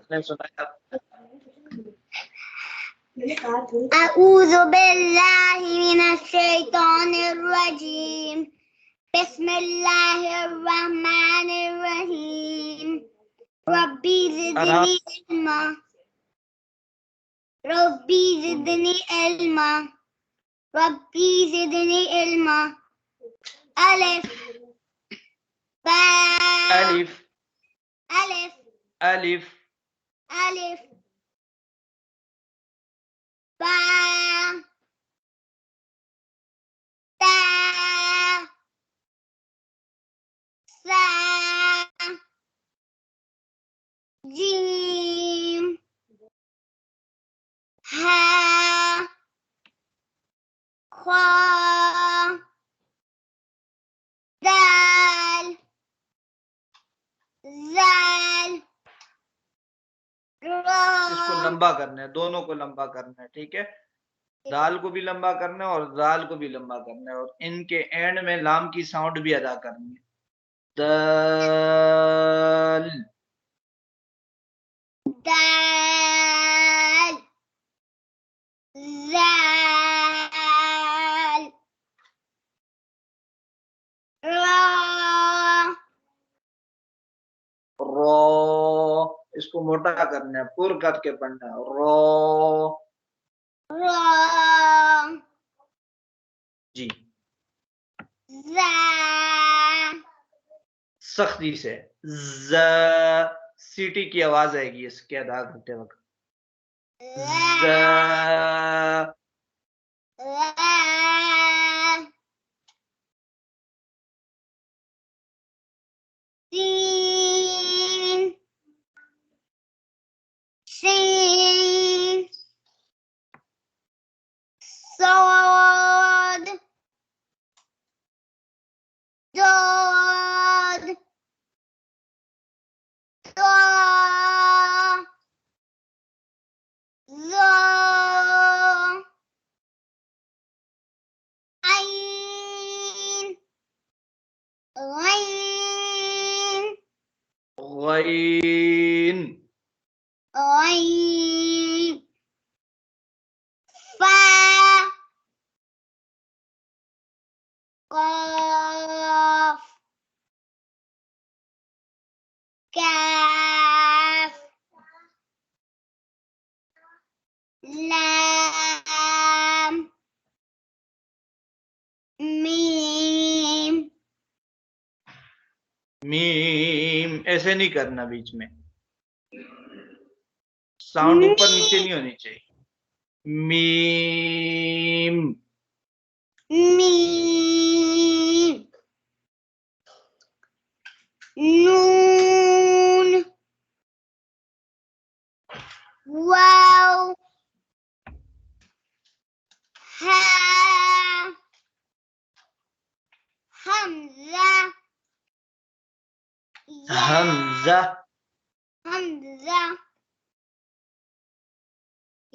आपने सुनाया। अऊज़ु बिल्लाहि मिनश शैतानिर रजीम। बिस्मिल्लाहिर रहमानिर रहीम। रब्बी ज़िदनी इल्मा। रब्बी ज़िदनी इल्मा। रब्बी ज़िदनी इल्मा। अलिफ बा अलिफ अलिफ अलिफ अलिफ बा ता सा जीम हा ख्वा दाल ज़ाल रा। इसको लंबा करना है, दोनों को लंबा करना है, ठीक है। दाल को भी लंबा करना है और दाल को भी लंबा करना है, और इनके एंड में लाम की साउंड भी अदा करनी है। दाल दाल ज़ाल रा। रो, इसको मोटा करना है, पुर करके पढ़ना है। रो रा जी, ज़ा सख्ती से ज, सीटी की आवाज आएगी इसके अदा करते वक्त। ज, सीन सीन صاد ضاد ضا ظا عين غين गईन غين فا قاف كاف لام मीम मीम ऐसे नहीं करना, बीच में साउंड ऊपर नीचे नहीं होनी चाहिए। मीम मीम नून वाव हा हमजा या हमजा हमजा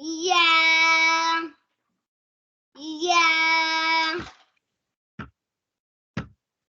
या या